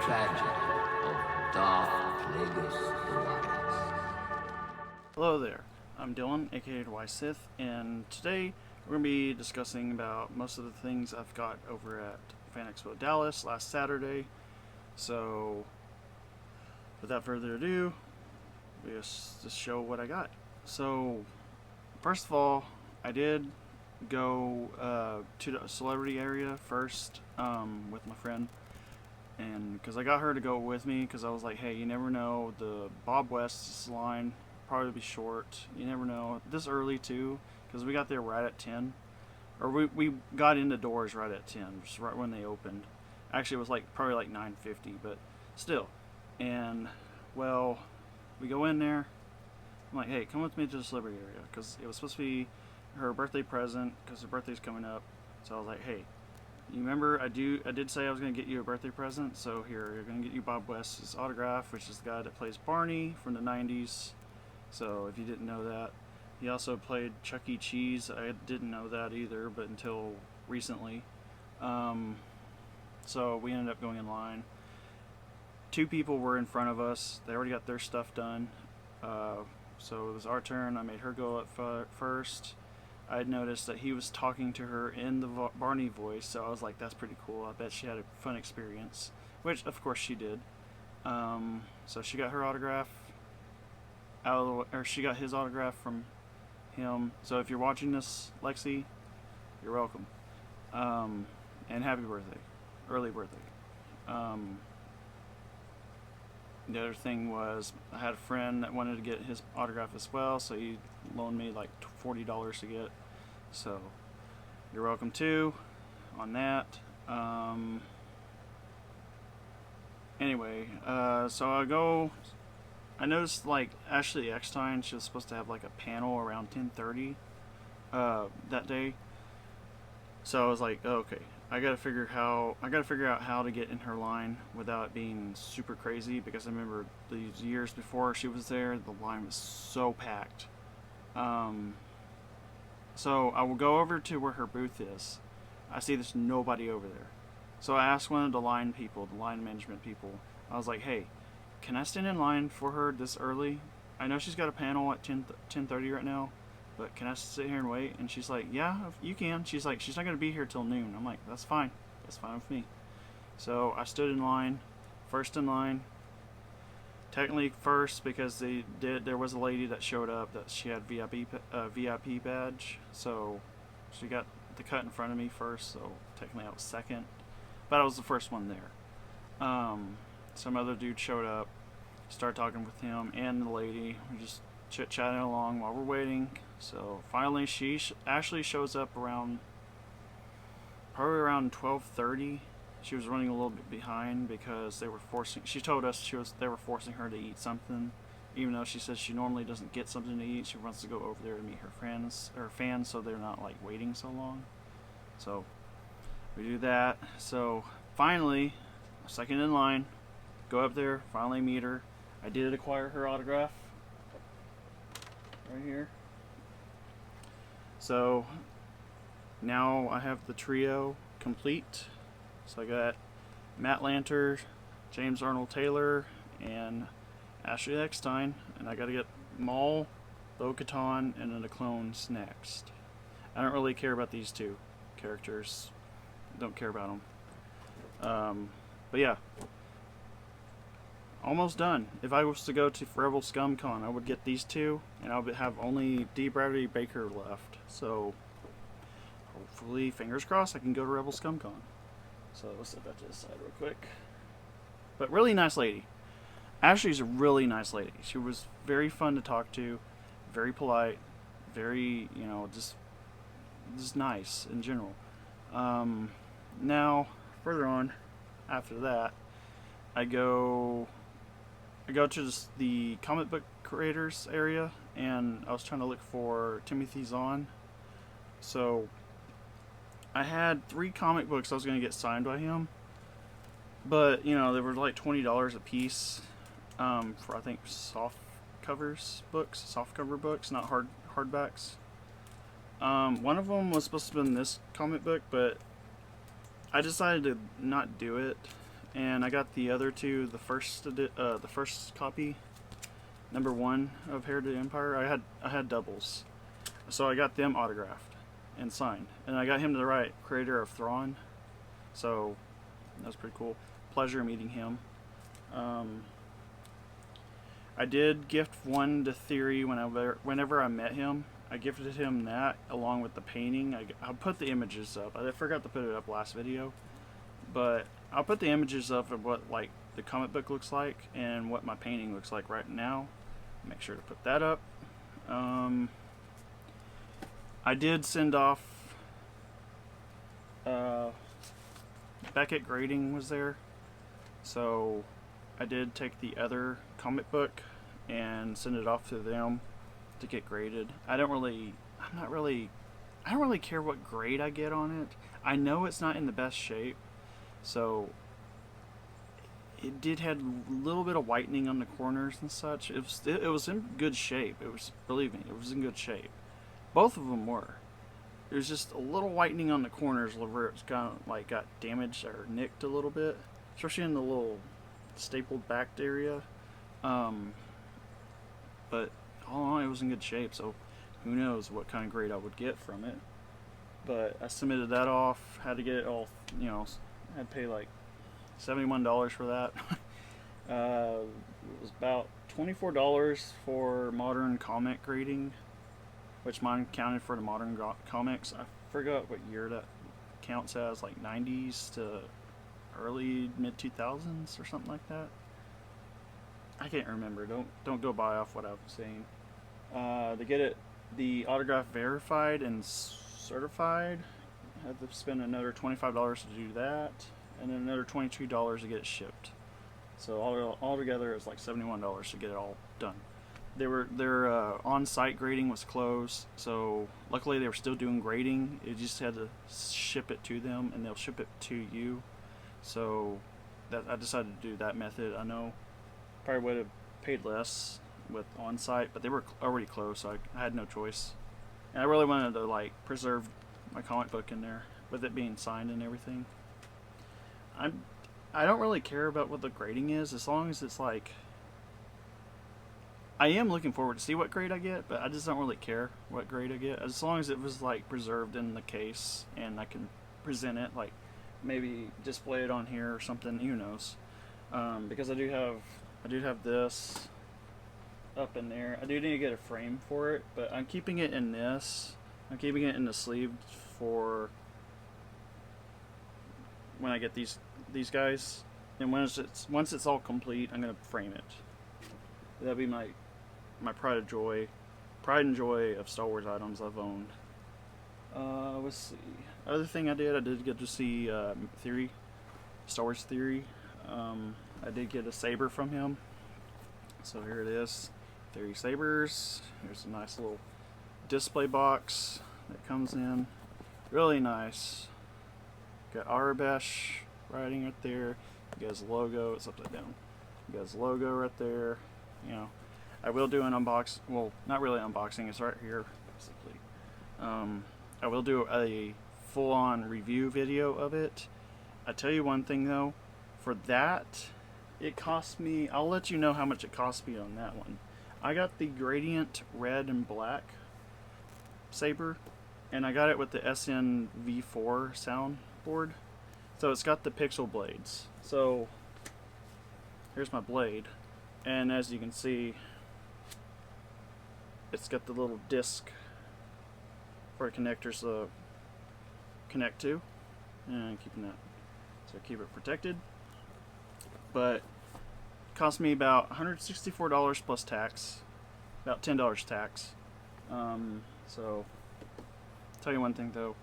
tragedy of Darth Plagueis the Wise. Hello there, I'm Dylan, aka Wise Sith, and today we're going to be discussing about most of the things I've got over at Fan Expo Dallas last Saturday. So, without further ado, we just show what I got. So, first of all, I did go to the celebrity area first with my friend, and because I got her to go with me, because I was like, hey, you never know, the Bob West's line probably be short. You never know. This early too, because we got there right at 10, or we got in the doors right at 10, just right when they opened. Actually, it was like probably like 9:50, but still. And well, we go in there. I'm like, hey, come with me to the celebrity area, because it was supposed to be her birthday present, because her birthday's coming up. So I was like, hey, you remember I did say I was gonna get you a birthday present, so here, you're gonna get you Bob West's autograph, which is the guy that plays Barney from the 90s. So if you didn't know that, he also played Chuck E. Cheese. I didn't know that either, but until recently. So we ended up going in line. Two people were in front of us. They already got their stuff done. So it was our turn. I made her go up first. I had noticed that he was talking to her in the Barney voice, so I was like, that's pretty cool. I bet she had a fun experience, which of course she did. So she got her autograph she got his autograph from him. So if you're watching this, Lexi, you're welcome. And happy birthday, early birthday. The other thing was, I had a friend that wanted to get his autograph as well, so he loaned me like $40 to get. So you're welcome too on that. Anyway, so I noticed like Ashley Eckstein, she was supposed to have like a panel around 10:30 that day. So I was like, oh, okay, I gotta figure out how to get in her line without it being super crazy, because I remember these years before she was there, the line was so packed. So I will go over to where her booth is. I see there's nobody over there. So I asked one of the line management people. I was like, hey, can I stand in line for her this early? I know she's got a panel at 10:30 right now, but can I sit here and wait? And she's like, yeah, you can. She's like, she's not going to be here till noon. I'm like, that's fine. That's fine with me. So I stood in line, first in line. Technically first, because there was a lady that showed up that she had VIP badge. So she got the cut in front of me first, so technically I was second. But I was the first one there. Some other dude showed up, started talking with him and the lady. We just chit-chatting along while we're waiting. So finally Ashley shows up probably around 12:30. She was running a little bit behind because she told us they were forcing her to eat something, even though she says she normally doesn't get something to eat. She wants to go over there to meet her fans, so they're not like waiting so long. So we do that. So finally, second in line, go up there, finally meet her. I did acquire her autograph right here. So now I have the trio complete. So I got Matt Lanter, James Arnold Taylor, and Ashley Eckstein, and I got to get Maul, Bo-Katan, and then the clones next. I don't really care about these two characters. Don't care about them. But yeah, almost done. If I was to go to Rebel Scum Con, I would get these two, and I would have only D. Bradley Baker left. So hopefully, fingers crossed, I can go to Rebel Scum Con. So let's set that to the side real quick. But really nice lady. Ashley's a really nice lady. She was very fun to talk to, very polite, very, just nice in general. Now, further on, after that, I go to the comic book creators area, and I was trying to look for Timothy Zahn. So I had 3 comic books I was going to get signed by him, but they were like $20 a piece for, I think, soft cover books, not hardbacks. One of them was supposed to be in this comic book, but I decided to not do it and I got the other two, the first copy, #1 of Heritage Empire. I had doubles, so I got them autographed and signed, and I got him to write creator of Thrawn, so that was pretty cool. Pleasure meeting him. I did gift one to Theory whenever I met him. I gifted him that along with the painting. I put the images up. I forgot to put it up last video, but I'll put the images up of what like the comic book looks like and what my painting looks like right now. Make sure to put that up. I did send off. Beckett Grading was there, so I did take the other comic book and send it off to them to get graded. I don't really care what grade I get on it. I know it's not in the best shape, so it did have a little bit of whitening on the corners and such. It was in good shape. Believe me, it was in good shape. Both of them were. It was just a little whitening on the corners where it's got damaged or nicked a little bit, especially in the little stapled back area. But all in all, it was in good shape, so who knows what kind of grade I would get from it. But I submitted that off, had to get it all, I had to pay like $71 for that. It was about $24 for modern comic grading, which mine counted for the modern comics. I forgot what year that counts as, like 90s to early mid 2000s or something like that. I can't remember. Don't go by off what I'm saying. To get it, the autograph verified and certified, I had to spend another $25 to do that, and then another $22 to get it shipped. So all together, it was like $71 to get it all done. Their on-site grading was closed, so luckily they were still doing grading. You just had to ship it to them, and they'll ship it to you. So I decided to do that method. I know probably would have paid less with on-site, but they were already closed, so I had no choice. And I really wanted to preserve my comic book in there with it being signed and everything. I don't really care about what the grading is, as long as it's I am looking forward to see what grade I get, but I just don't really care what grade I get, as long as it was preserved in the case and I can present it, maybe display it on here or something. Who knows? Because I do have this up in there. I do need to get a frame for it, but I'm keeping it in this. I'm keeping it in the sleeve for when I get these guys, and once it's all complete, I'm gonna frame it. That'll be my pride and joy of Star Wars items I've owned. Let's see. Other thing I did get to see Theory, Star Wars Theory. I did get a saber from him. So here it is, Theory sabers. Here's a nice little display box that comes in. Really nice. Got Arabesh writing right there. You guys' logo. It's upside down. You guys' logo right there. I will do an unboxing. Well, not really unboxing. It's right here, basically. I will do a full-on review video of it. I tell you one thing though, for that, it cost me. I'll let you know how much it cost me on that one. I got the Gradient Red and Black saber, and I got it with the SN-V4 soundboard. So it's got the pixel blades. So here's my blade, and as you can see, it's got the little disc for connectors to connect to, and keeping that, so keep it protected. But it cost me about $164 plus tax, about $10 tax. So tell you one thing though,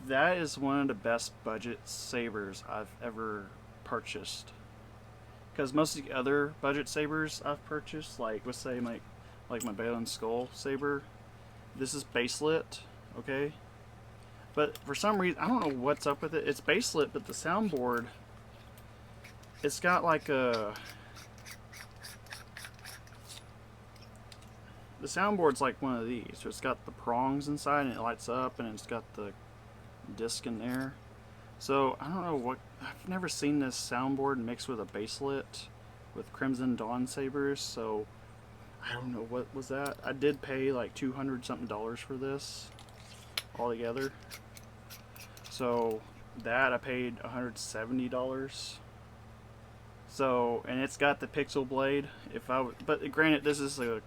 that is one of the best budget sabers I've ever purchased. Because most of the other budget sabers I've purchased, let's say my Balin Skull saber, this is baselit, okay? But for some reason, I don't know what's up with it. It's baselit, but the soundboard, it's got the soundboard's like one of these. So it's got the prongs inside and it lights up, and it's got the disc in there. So I don't know what, I've never seen this soundboard mixed with a baselit with Crimson Dawn sabers. So I don't know what was that. I did pay like $200 something for this altogether. So that I paid $170. So, and it's got the pixel blade. But granted, this is a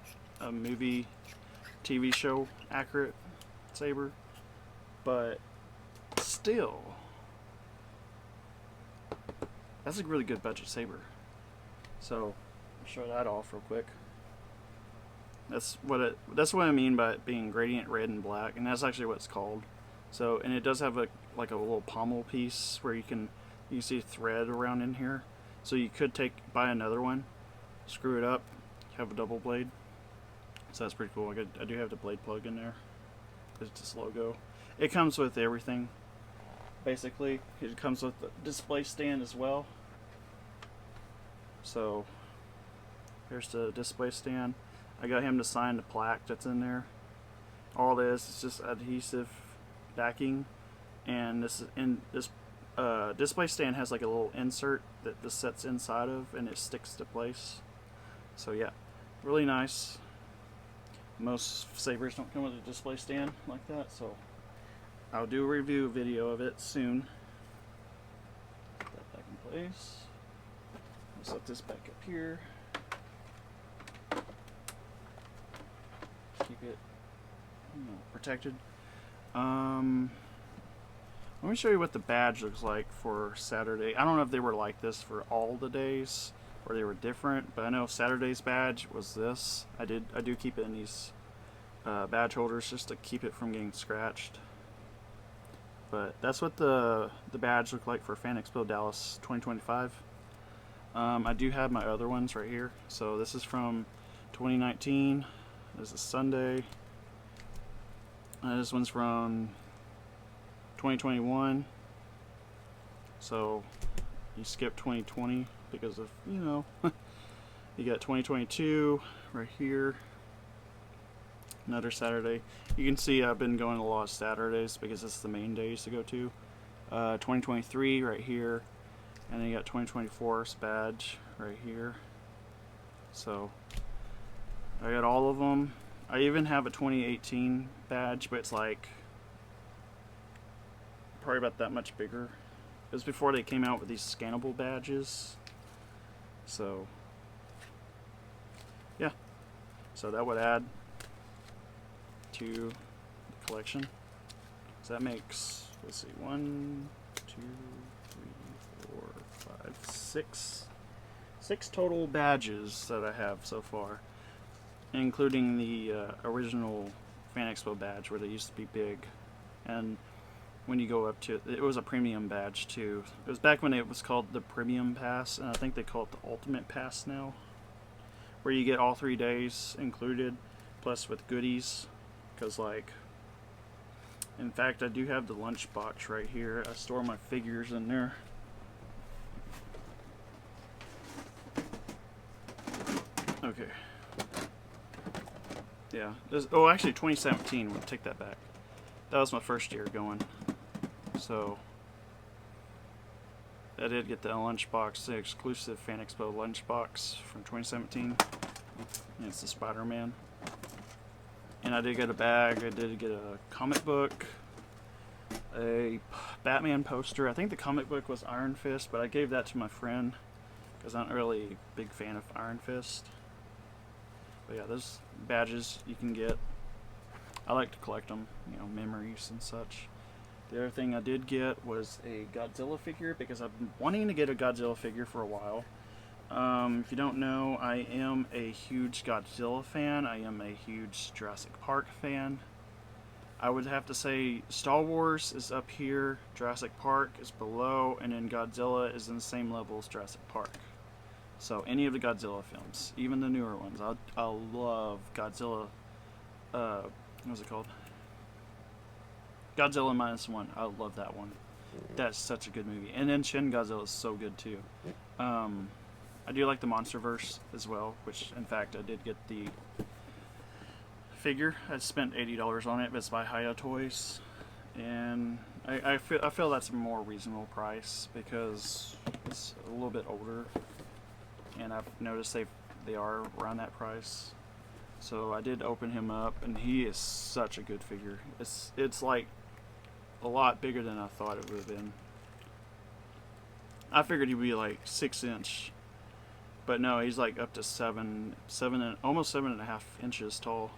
movie, TV show accurate saber, but still, that's a really good budget saber. So, I'll show that off real quick. That's what I mean by it being gradient red and black, and that's actually what it's called. So, and it does have a little pommel piece where you can see thread around in here. So you could buy another one, screw it up, have a double blade. So that's pretty cool. I do have the blade plug in there. It's this logo. It comes with everything. Basically, it comes with the display stand as well. So here's the display stand. I got him to sign the plaque that's in there. All this is just adhesive backing, and this display stand has like a little insert that this sets inside of, and it sticks to place. So yeah, really nice. Most sabers don't come with a display stand like that, so I'll do a review video of it soon. Put that back in place. Set this back up here. Keep it protected. Let me show you what the badge looks like for Saturday. I don't know if they were like this for all the days or they were different, but I know Saturday's badge was this. I do keep it in these badge holders just to keep it from getting scratched. But that's what the badge looked like for Fan Expo Dallas 2025. I do have my other ones right here. So this is from 2019. This is Sunday. This one's from 2021. So you skip 2020 because of, you got 2022 right here. Another Saturday. You can see I've been going a lot of Saturdays because it's the main days to go to. 2023 right here. And then you got 2024's badge right here. So I got all of them. I even have a 2018 badge, but it's like probably about that much bigger. It was before they came out with these scannable badges. So yeah, so that would add to the collection. So that makes, let's see, 1, 2, 3, 4, 5, 6 total badges that I have so far, including the original Fan Expo badge where they used to be big. And when you go up to it, it was a premium badge too. It was back when it was called the Premium Pass, and I think they call it the Ultimate Pass now, where you get all 3 days included, plus with goodies. Because, like, in fact, I do have the lunch box right here. I store my figures in there. Okay. Yeah. Oh, actually, 2017. We'll take that back. That was my first year going. So I did get the lunchbox, the exclusive Fan Expo lunchbox from 2017. And it's the Spider-Man. And I did get a bag. I did get a comic book, a Batman poster. I think the comic book was Iron Fist, but I gave that to my friend because I'm not really a big fan of Iron Fist. But yeah, there's badges you can get. I like to collect them, memories and such. The other thing I did get was a Godzilla figure because I've been wanting to get a Godzilla figure for a while. If you don't know, I am a huge Godzilla fan. I am a huge Jurassic Park fan. I would have to say Star Wars is up here, Jurassic Park is below, and then Godzilla is in the same level as Jurassic Park. So any of the Godzilla films, even the newer ones, I love Godzilla. What's it called? Godzilla -1. I love that one. That's such a good movie. And then Shin Godzilla is so good too. I do like the MonsterVerse as well, which in fact I did get the figure. I spent $80 on it, but it's by Hayato Toys. And I feel that's a more reasonable price because it's a little bit older, and I've noticed they are around that price. So I did open him up, and he is such a good figure. It's like a lot bigger than I thought it would have been. I figured he'd be like 6 inch, but no, he's like up to almost 7.5 inches tall.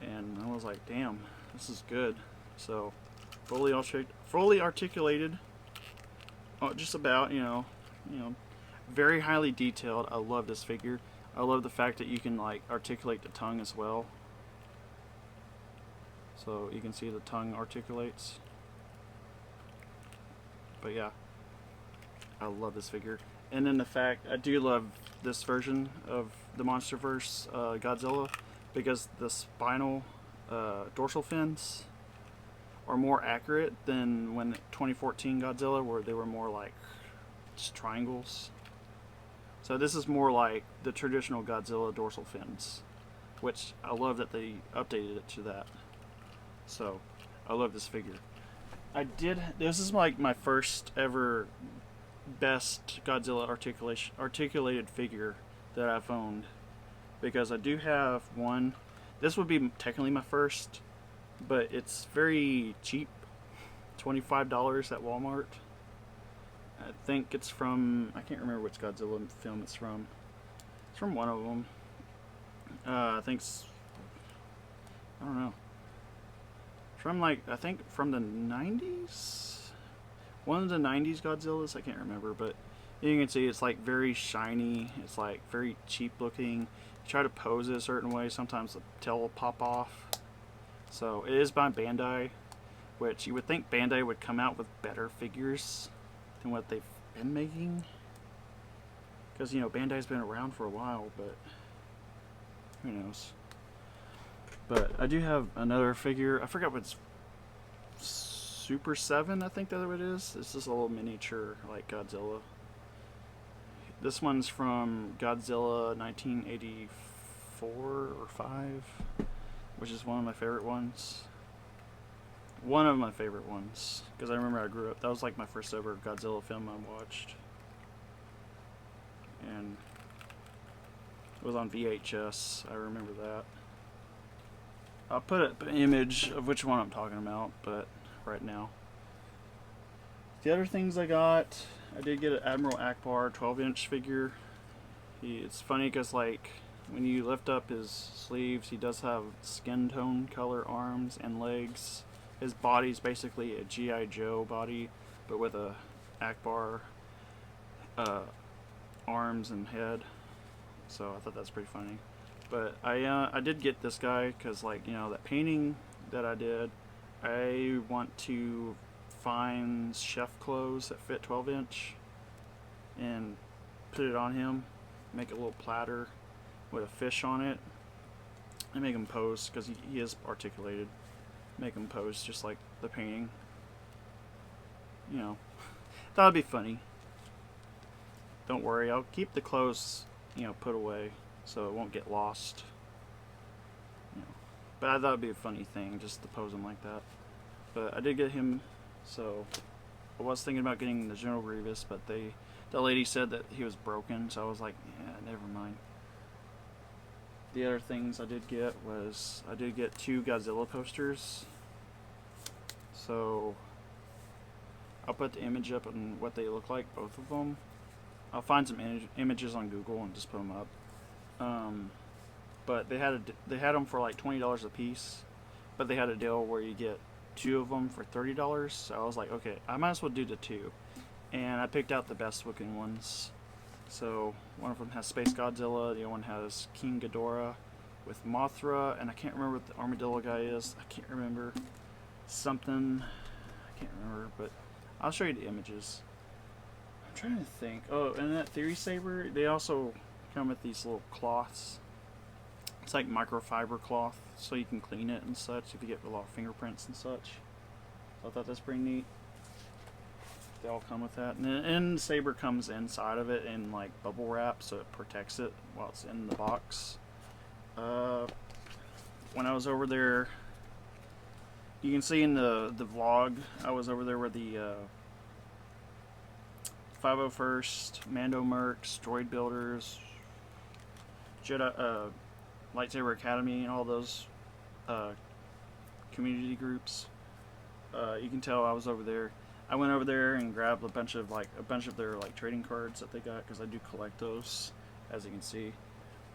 And I was like, damn, this is good. So fully articulated, just about, very highly detailed. I love this figure. I love the fact that you can like articulate the tongue as well. So you can see the tongue articulates. But yeah, I love this figure. And then the fact, I do love this version of the MonsterVerse Godzilla because the spinal dorsal fins are more accurate than when 2014 Godzilla, where they were more like just triangles. So this is more like the traditional Godzilla dorsal fins, which I love that they updated it to that. So I love this figure. This is like my first ever best Godzilla articulated figure that I've owned, because I do have one. This would be technically my first, but it's very cheap, $25 at Walmart. I think it's from, I can't remember which Godzilla film it's from. It's from one of them. I don't know. From I think from the 90s? One of the 90s Godzillas, I can't remember, but you can see it's like very shiny. It's like very cheap looking. You try to pose it a certain way, sometimes the tail will pop off. So it is by Bandai, which you would think Bandai would come out with better figures than what they've been making. Because, Bandai's been around for a while, but who knows. But I do have another figure. I forgot what it's, Super 7, I think that's what it is. It's just a little miniature, like Godzilla. This one's from Godzilla 1984 or 5, which is one of my favorite ones. One of my favorite ones, because I remember I grew up. That was like my first ever Godzilla film I watched, and it was on VHS. I remember that. I'll put an image of which one I'm talking about, but right now. The other things I did get an Admiral Akbar 12-inch figure. It's funny because like when you lift up his sleeves, he does have skin tone color arms and legs. His body's basically a G.I. Joe body, but with a Akbar arms and head. So I thought that's pretty funny. But I did get this guy because, like, that painting that I did, I want to find chef clothes that fit 12-inch and put it on him, make a little platter with a fish on it, and make him pose, because he is articulated. Make him pose just like the painting. That would be funny. Don't worry, I'll keep the clothes, put away so it won't get lost. But I thought it'd be a funny thing just to pose him like that. But I did get him, so I was thinking about getting the General Grievous, but the lady said that he was broken, so I was like, yeah, never mind. The other things I did get was, I did get 2 Godzilla posters. So I'll put the image up on what they look like, both of them. I'll find some images on Google and just put them up. But they had them for like $20 a piece, but they had a deal where you get 2 of them for $30. So I was like, okay, I might as well do the 2, and I picked out the best looking ones. So one of them has Space Godzilla, the other one has King Ghidorah with Mothra, and I can't remember what the armadillo guy is. I can't remember something. I can't remember, but I'll show you the images. I'm trying to think. Oh, and that Theory Saber, they also come with these little cloths. It's like microfiber cloth, so you can clean it and such if you get a lot of fingerprints and such. So I thought that's pretty neat. They all come with that, and the saber comes inside of it in like bubble wrap, so it protects it while it's in the box. When I was over there, You can see in the vlog, I was over there with the 501st, Mando Mercs, Droid Builders, Jedi, Lightsaber Academy, and all those community groups. You can tell I was over there. I went over there and grabbed a bunch of their like trading cards that they got, because I do collect those, as you can see.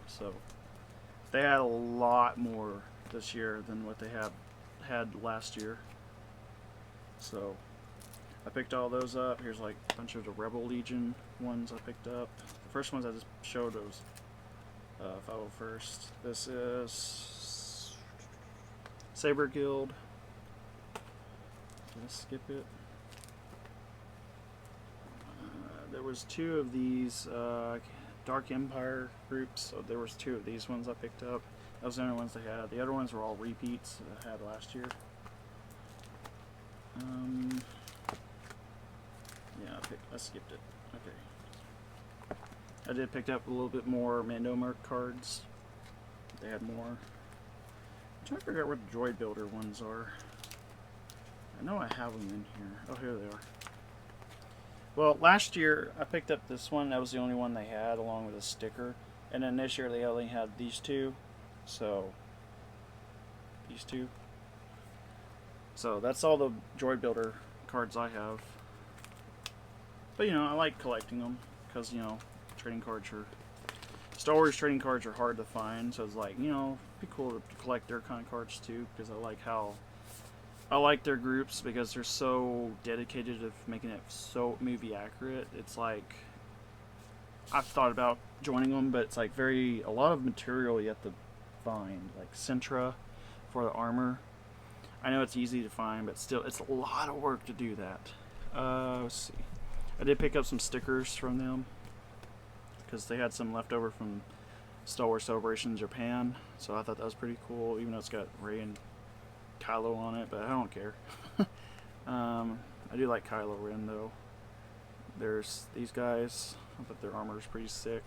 So they had a lot more this year than what they had last year. So I picked all those up. Here's like a bunch of the Rebel Legion ones I picked up. The first ones I just showed was 501st. This is Saber Guild. Did I skip it? There was two of these Dark Empire groups, so there was two of these ones I picked up. That was the only ones they had. The other ones were all repeats that I had last year. Yeah, I skipped it. Okay. I did pick up a little bit more Mando Merc cards. They had more. I'm trying to figure out where the Droid Builder ones are. I know I have them in here. Oh, here they are. Well, last year I picked up this one. That was the only one they had, along with a sticker. And then this year they only had these two. So, these two. So that's all the Droid Builder cards I have. But you know, I like collecting them because, you know, trading cards are, Star Wars trading cards are hard to find. So it's like, you know, it'd be cool to collect their kind of cards too, because I like their groups because they're so dedicated to making it so movie accurate. It's like, I've thought about joining them, but it's like a lot of material you have to find, like Sintra for the armor. I know it's easy to find, but still, it's a lot of work to do that. Let's see. I did pick up some stickers from them because they had some left over from Star Wars Celebration Japan, so I thought that was pretty cool, even though it's got Rey and Kylo on it, but I don't care. I do like Kylo Ren though. There's these guys. I thought their armor is pretty sick.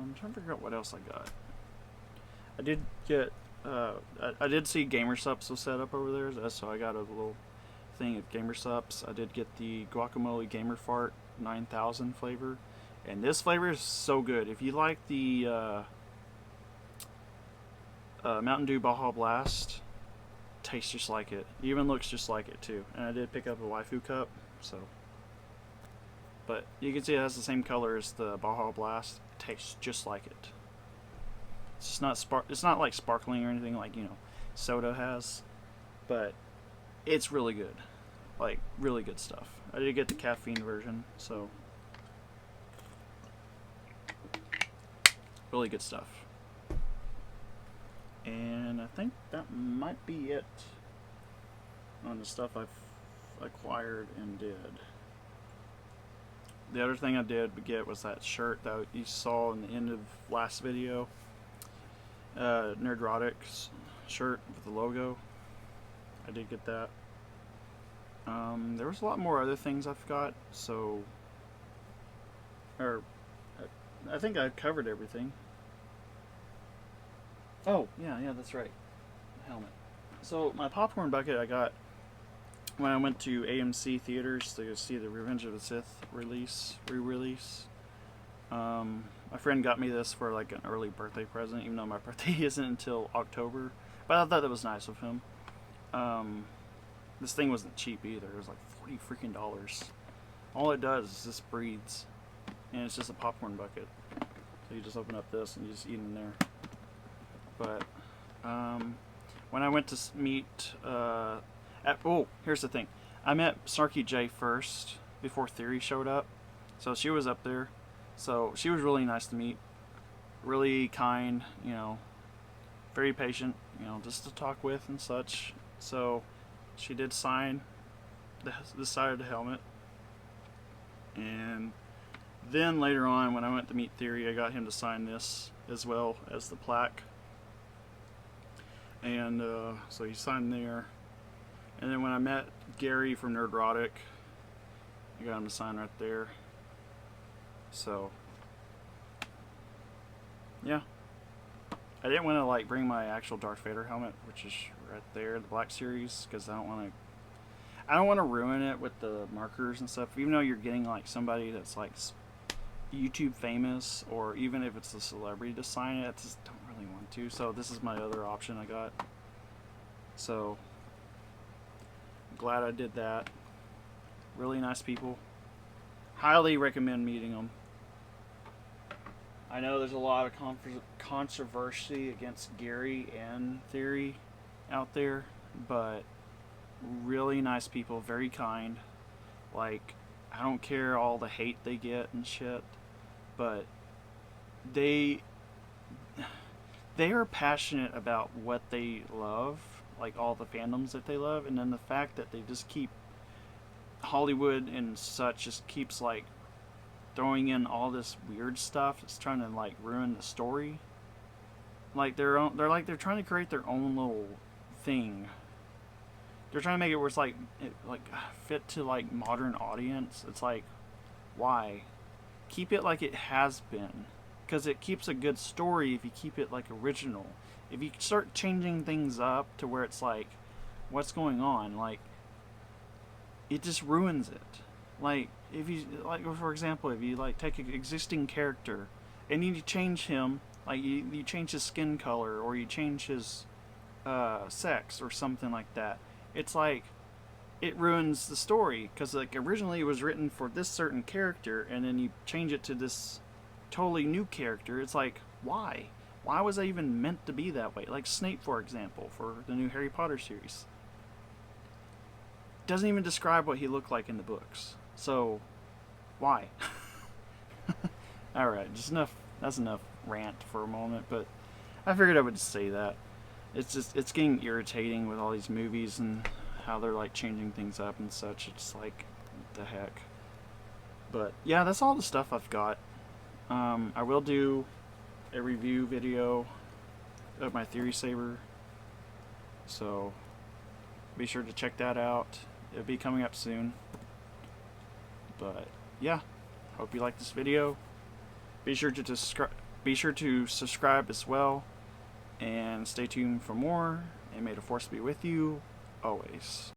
I'm trying to figure out what else I got. I did get I did see GamerSups was set up over there, so I got a little thing at GamerSups. I did get the Guacamole Gamer Fart 9000 flavor, and this flavor is so good. If you like the Mountain Dew Baja Blast, tastes just like it. Even looks just like it too. And I did pick up a waifu cup, so. But you can see it has the same color as the Baja Blast. Tastes just like it. It's just not it's not like sparkling or anything like, you know, soda has, but it's really good. Like, really good stuff. I did get the caffeine version, so really good stuff. And I think that might be it on the stuff I've acquired and did. The other thing I did get was that shirt that you saw in the end of last video. Nerdrotics shirt with the logo. I did get that. There was a lot more other things I've got, so I think I covered everything. Oh, yeah, that's right. The helmet. So my popcorn bucket I got when I went to AMC theaters to see the Revenge of the Sith re-release. My friend got me this for like an early birthday present, even though my birthday isn't until October. But I thought that was nice of him. This thing wasn't cheap either. It was like $40 freaking. All it does is just breathes, and it's just a popcorn bucket. So you just open up this and you just eat in there. But when I went to meet, here's the thing. I met Snarky J first before Theory showed up, so she was up there. So she was really nice to meet, really kind, you know, very patient, you know, just to talk with and such. So she did sign the side of the helmet, and then later on when I went to meet Theory, I got him to sign this as well as the plaque. And so he signed there. And then when I met Gary from Nerdrotic, I got him to sign right there. So, yeah. I didn't want to like bring my actual Darth Vader helmet, which is right there, the Black Series, because I don't want to ruin it with the markers and stuff. Even though you're getting like somebody that's like YouTube famous, or even if it's a celebrity to sign it, I just don't really want to. So this is my other option I got. So glad I did that. Really nice people. Highly recommend meeting them. I know there's a lot of controversy against Gary and Theory out there, but really nice people, very kind. Like, I don't care all the hate they get and shit, but they are passionate about what they love, like all the fandoms that they love, and then the fact that they just keep Hollywood and such just keeps like throwing in all this weird stuff that's trying to like ruin the story. Like they're trying to create their own little thing. They're trying to make it where it's like fit to like modern audience. It's like, why? Keep it like it has been, because it keeps a good story if you keep it like original. If you start changing things up to where it's like, what's going on? Like, it just ruins it. Like, if you, like, for example, if you like take an existing character and you change him, like you change his skin color, or you change his sex or something like that, it's like it ruins the story, because like originally it was written for this certain character, and then you change it to this totally new character. It's like, why was that even meant to be that way? Like Snape, for example, for the new Harry Potter series, doesn't even describe what he looked like in the books. So why? Alright, just enough. That's enough rant for a moment, but I figured I would just say that. It's getting irritating with all these movies and how they're like changing things up and such. It's like, what the heck. But yeah, that's all the stuff I've got. I will do a review video of my Theory Saber, so be sure to check that out. It'll be coming up soon. But yeah, hope you like this video. Be sure to subscribe as well, and stay tuned for more. And may the force be with you always.